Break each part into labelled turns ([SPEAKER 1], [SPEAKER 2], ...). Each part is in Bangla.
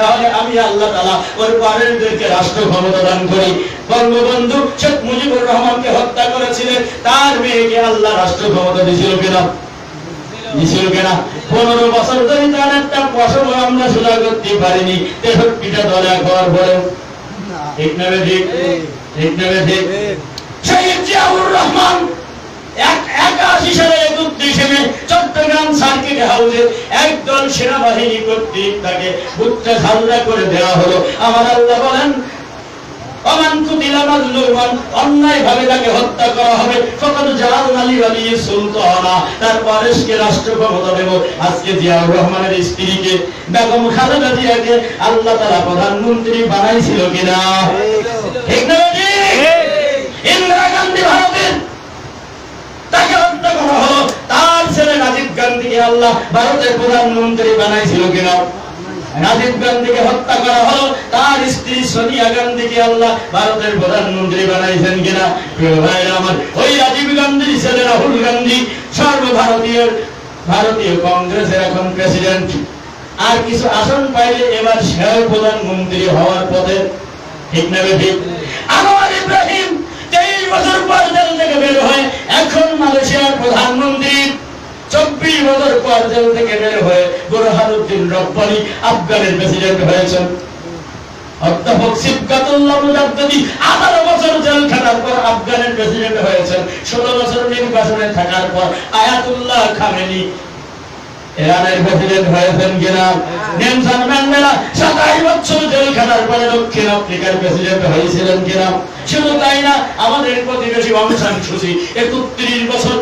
[SPEAKER 1] তাহলে আমি আল্লাহ তাআলা ওর পরেরদেরকে রাষ্ট্র ক্ষমতা দান করি। বঙ্গবন্ধু শেখ মুজিবুর রহমানকে হত্যা করেছিলেন, তার মেয়েকে আল্লাহ রাষ্ট্র ক্ষমতা দিয়েছিল কিনা? দিয়েছিল কিনা? 15 বছর ধরে তার একটা ফসল আমরা সোজা করতে পারিনি, 63টা দলে খাওয়ার পরে। ঠিক না ঠিক? ঠিক না ঠিক? শহীদ জিয়াউর রহমান 81 সালে 31 মে চট্টগ্রাম সার্কিট হাউসে একদল সেনাবাহিনী কর্তৃক তাকে বুকটা ঝালদা করে দেওয়া হলো। আমার আল্লাহ বলেন ওমান কুতিলা মাজলুমান, অন্যায় ভাবে তাকে হত্যা করা হবে, ফাকাদ জাআলনা লিওয়ালি সুলতানা, তার ওয়ারিসকে রাষ্ট্র ক্ষমতা দেব। আজকে জিয়াউর রহমানের স্ত্রীকে বেগম খালেদা জিয়াকে আল্লাহ তাআলা প্রধানমন্ত্রী বানাইছিল কিনা? ঠিক না ঠিক? ইন্দিরা গান্ধী ভারতের, তাকে হত্যা করা হলো। তার ছেলে রাজীব গান্ধীকে আল্লাহ ভারতের প্রধানমন্ত্রী বানাইছিল কিনা? রাজীব গান্ধীকে হত্যা করা হলো, তার স্ত্রী সোনিয়া গান্ধীকে আল্লাহ ভারতের প্রধানমন্ত্রী বানাইছেন কিনা? প্রিয় ভাইরা আমার, ওই রাজীব গান্ধীর ছেলে রাহুল গান্ধী ভারতীয় কংগ্রেসের এখন প্রেসিডেন্ট। আর কিছু আসন পাইলে এবার সেও প্রধানমন্ত্রী হওয়ার পথে। ঠিক না ঠিক? আনোয়ার ইব্রাহিম 23 বছর পর জেল থেকে বের হয়ে এখন মালয়েশিয়ার প্রধানমন্ত্রী। 24 বছর পর জেল থেকে বের হয়ে বুরহানুদ্দিন রব্বানি আফগানের প্রেসিডেন্ট হয়েছেন। অধ্যাপক সিবগাতুল্লাহ মুজাদ্দিদি 18 বছর জেল খাটার পর আফগানের প্রেসিডেন্ট হয়েছেন। 16 বছর নির্বাসনে থাকার পর আয়াতুল্লাহ খামেনি ইরানের প্রেসিডেন্ট হয়েছেন কিনা? নেলসন ম্যান্ডেলা 27 বছর জেল খাটার পরে দক্ষিণ আফ্রিকার প্রেসিডেন্ট হয়েছিলেন কিনা? শুধু তাই না, আমাদের প্রতিবেশী অং সান সুচি 31 বছর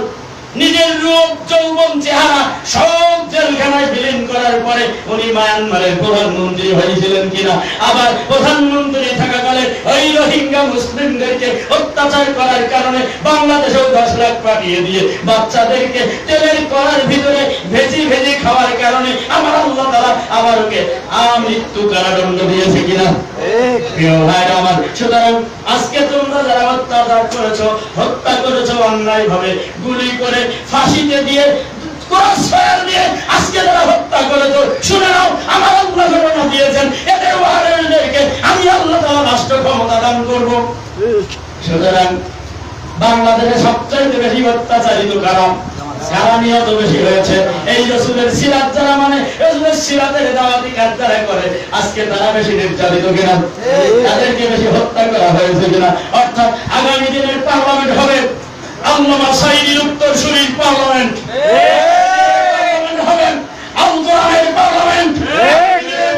[SPEAKER 1] নিজের রূপ যৌবন চেহারা সব জেলখানায় বিলীন করার পরে উনি মায়ানমারের প্রধানমন্ত্রী হয়েছিলেন কিনা? আবার প্রধানমন্ত্রী থাকাকালে ওই রোহিঙ্গা মুসলিমদেরকে অত্যাচার করার কারণে বাংলাদেশেও 10 লাখ পাঠিয়ে দিয়ে বাচ্চাদেরকে তেলের কড়ার ভিতরে ভেজি খাওয়ার কারণে আমার আল্লাহ তাআলা আমাকে আমৃত্যু কারাদণ্ড দিয়েছে কিনা? প্রিয় ভাইরা আমার, সুতরাং আজকে তোমরা যারা অত্যাচার করেছো, হত্যা করেছো অন্যায় ভাবে, গুলি করে, ফাঁসিতে দিয়ে, ক্রসফায়ার দিয়ে আজকে যারা হত্যা করেছো, শুনে নাও আমার আল্লাহ ঘটনা দিয়েছেন, এদের ওয়ারিসদেরকে আমি আল্লাহ তাআলা রাষ্ট্র ক্ষমতা দান করব। সুতরাং বাংলাদেশে সবচেয়ে বেশি অত্যাচারিত কারা? যারা নিহত বেশি হয়েছে, এই রাসূলের সিরাত যারা মানে, রাসূলের সিরাতের দাওয়াতি কাজ যারা করে, আজকে তারা বেশি নির্যাতিত কিনা? তাদেরকে বেশি হত্যা করা হয়েছে কিনা? অর্থাৎ আগামী দিনের পার্লামেন্ট হবে আল্লামা সাঈদীর উত্তরসূরির পার্লামেন্ট, হবে আল কোরআনের পার্লামেন্ট,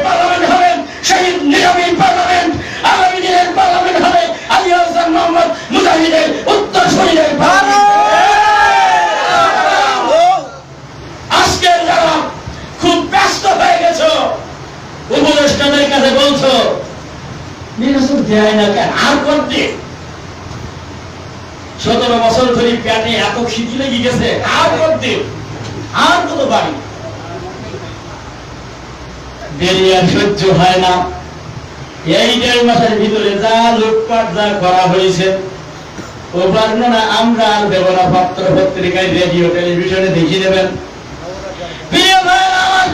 [SPEAKER 1] পার্লামেন্ট হবে শহীদ নিজামীর পার্লামেন্ট, আগামী দিনের পার্লামেন্ট হবে আলী হাসান মোহাম্মদ মুজাহিদের উত্তরসূরির পার্লামেন্ট। আজকে যারা খুব ব্যস্ত হয়ে গেছো, উপদেষ্টাদের কাছে বলছো নির্বাচন দেয় না কেন? আর করতে 17 বছর ধরে পেটে এত খিদে লেগে গেছে, আর করতে আর কত বাড়ি দেরি আর সহ্য হয় না। এই 1.5 মাসের ভিতরে যা লুটপাট যা করা হয়েছে, ও বর্ণনা আমরা আর দেব না, পত্র পত্রিকায়, রেডিও টেলিভিশনে দেখিয়ে দেবেন। প্রিয় ভাইরা আমার,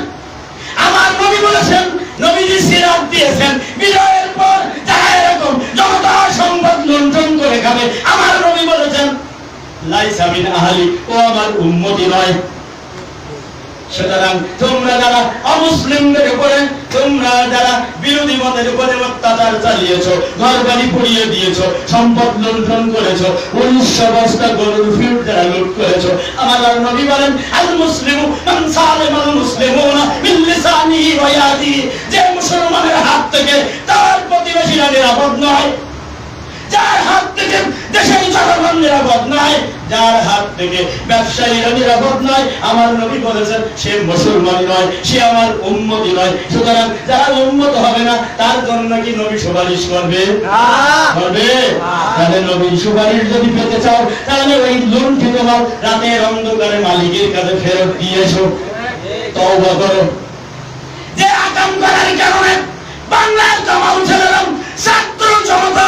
[SPEAKER 1] আমার নবী বলেছেন, নবীজি সিরাত দিয়েছেন, বিজয়ের পর যারা এরকম জনতা সংবাদ লুণ্ঠন করে খাবে, আমার নবী বলেছেন লাইসা মিন আহলি, ও আমার উম্মতি নয়। সুতরাং তোমরা যারা অমুসলিমদের উপরে, তোমরা যারা বিরোধী মতের উপরে অত্যাচার চালিয়েছো, ঘর বাড়ি পুড়িয়ে দিয়েছো, সম্পদ লুণ্ঠন করেছো, 1900 বস্তা গরুর ফিট যারা লুট করেছো, আমার নবী বলেন আল মুসলিমু মান সালামাল মুসলিমুনা মিন লিসানিহি ওয়া ইয়াদিহি, যে মুসলমানের হাত থেকে তার প্রতিবেশীরা নিরাপদ নয়, যার হাত থেকে দেশের জনগণ নিরাপদ নয়, যার হাত থেকে ব্যবসায়ীরা নিরাপদ নয়, আমার নবী বলেছেন সে মুসলমান নয়, সে আমার উম্মতি নয়। সুতরাং যারা উম্মত হবে না তার জন্য কি নবী সুপারিশ করবে? করবে? তাহলে নবীর সুপারিশ যদি পেতে চাও, তাহলে ওই লুণ্ঠিত মাল রাতের অন্ধকারে মালিকের কাছে ফেরত দিয়ে এসো, তওবা করো। যে আকাম করার কারণে বাংলার জামাল ছেলেরা, ছাত্র জনতা,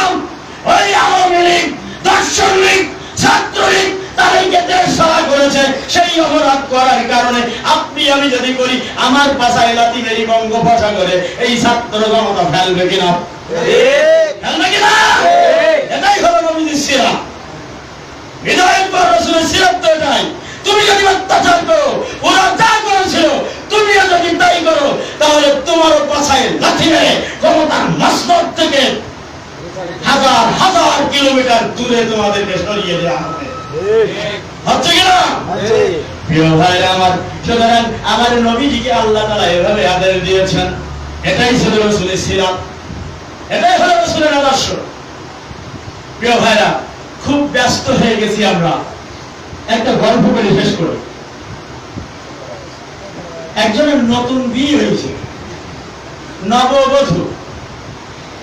[SPEAKER 1] ওই আওয়ামী লীগ, দর্শন লীগ, ছাত্রলীগ, তাদেরকে দেশ ছাড়া করেছে, সেই অপরাধ করার কারণে আপনি আমি যদি করি আমার পাশায় লাথি মেরি বঙ্গ ভাষা করে এই ছাত্র জনতা ফেলবে কিনা? ফেলবে কিনা? এটাই হলো নবীজির সিরাত। হৃদয়ের পর রাসূলের সিরাত তো এটাই। তুমি যদি অত্যাচার করো, ওরা যা করেছিল তুমিও যদি তাই করো, তাহলে তোমার পাশায় লাথি মেরে ক্ষমতার মসনদ থেকে হাজার হাজার কিলোমিটার দূরে তোমাদেরকে সরিয়ে দেওয়া হবে। হচ্ছে কিনা? প্রিয় ভাইরা আমার, সুতরাং আমার নবীজিকে আল্লাহ তাআলা এভাবে আদেশ দিয়েছেন। এটাই ছিল রাসূলের সিরাত, এটাই হলো রাসূলের আদর্শ। প্রিয় ভাইরা, খুব ব্যস্ত হয়ে গেছি আমরা। একটা গল্প করে শেষ করি। একজনের নতুন বিয়ে হয়েছে, নববধূ।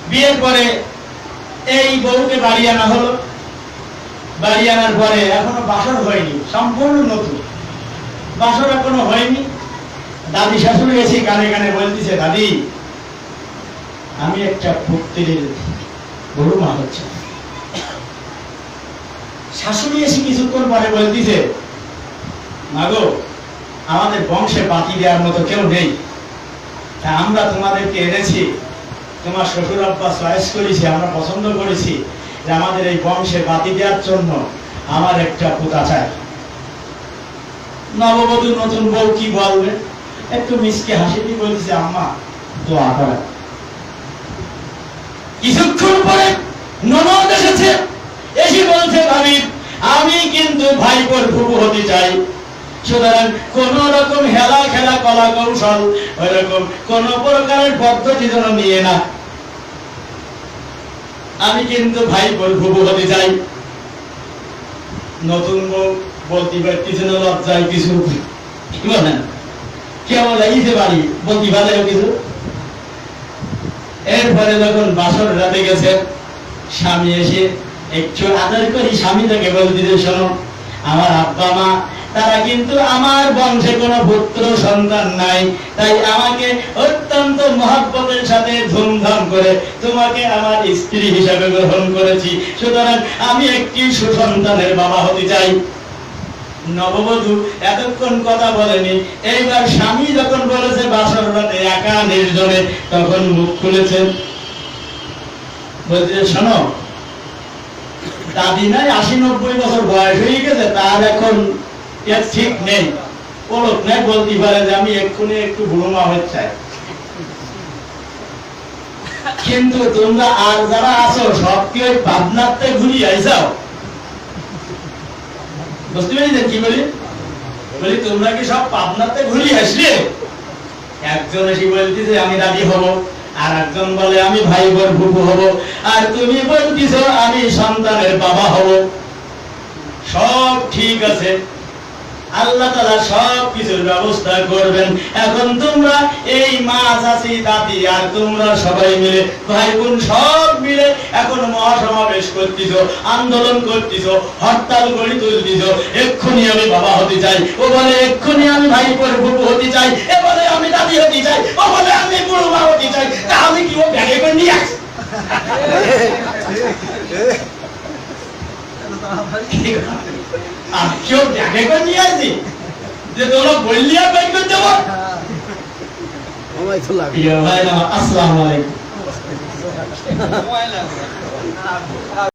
[SPEAKER 1] বিয়ের পরে এই বউকে বাড়ি আনা হলো। বাড়ি আনার পরে এখনো বাসর হয়নি, সম্পূর্ণ নতুন, বাসর এখনো হয়নি। দাদি শাশুড়ি এসে কানে কানে বলতেছে, দাদি আমি একটা পুত্রের বড় মা হচ্ছে। শাশুড়ি এসে কিছুক্ষণ পরে বলতেছে, মাগো আমাদের বংশে বাতি দেওয়ার মতো কেউ নেই, তা আমরা তোমাদেরকে এনেছি। তোমার শ্বশুর আব্বা চয়েস করেছি, আমরা পছন্দ করেছি যে আমাদের এই বংশে বাতি দেওয়ার জন্য আমার একটা পুতা চাই। নববধূ নতুন বউ কি বলবে, একটু মিসকে হাসি দিয়ে বলতেছে, আম্মা দোয়া করেন। কিছুক্ষণ পরে ননদ এসেছে, এসে বলছে, ভাবি আমি কিন্তু ভাইপোর ফুফু হতে চাই। সুতরাং কোন রকম হেলা খেলা কলা কৌশল ওইরকম কোন প্রকারের পদ্ধতি যেন নিয়ে না, আমি কিন্তু ভাইপোর ফুফু হতে চাই। নতুন বউ বলতে পারতেছে না, লজ্জায় কিছু কি বলেন, কেমন লাগিয়েছে বাড়ি বলতে পারে কিছু। এরপরে যখন বাসর রাতে গেছে, স্বামী এসে একটু আদর করি স্বামীটাকে বলতেছে, শোনো আমার আব্বা মা তারা কিন্তু আমার বংশে কোনো পুত্র সন্তান নাই, তাই আমাকে অত্যন্ত মহব্বতের সাথে ধুমধাম করে তোমাকে আমার স্ত্রী হিসাবে গ্রহণ করেছি। সুতরাং আমি একটি সুসন্তানের বাবা হতে চাই। নববধূ এতক্ষণ কথা বলেনি, এইবার স্বামী যখন বলেছে বাসর রাতে একা নির্জনে, তখন মুখ খুলেছেন, বলছে, শোনো দাদি নাই 80-90 বছর বয়স হয়ে গেছে, তার এখন ঠিক নেই, ওলক নাই, বলতে পারে যে আমি এক্ষুনি একটু বুড়ো মা হতে চাই। কিন্তু তোমরা আর যারা আছো সব কি ওই পাবনাতে ঘুরি আইসাও? বুঝতে পেরেছেন কি বলি? বলি তোমরা কি সব পাবনাতে ঘুরি আসলে? একজন এসে বলতেছে আমি দাদি হব, আর একজন বলে আমি ভাই বোন ফুফু হব, আর তুমি বলতেছো আমি সন্তানের বাবা হব। সব ঠিক আছে, আল্লাহ তাআলা সব কিছুর ব্যবস্থা করবেন। এখন তোমরা এই মা চাচি দাদি আর তোমরা সবাই মিলে ভাই বোন সব মিলে এখন মহাসমাবেশ করতেছো, আন্দোলন করতেছো, হরতাল করে তুলতেছো, এক্ষুনি আমি বাবা হতে চাই, ও বলে এক্ষুনি আমি ভাই বোন ফুফু হতে চাই, এ বলে আমি দাদি হতে চাই, ও বলে আমি বুড়ো মা হতে চাই। তা আমি কি ও ব্যাগে করে নিয়ে আসি? আমি কেউ ব্যাগে করে নিয়ে আসি যে তোমরা বললিয়া বের করে দেবো? আসসালামু আলাইকুম।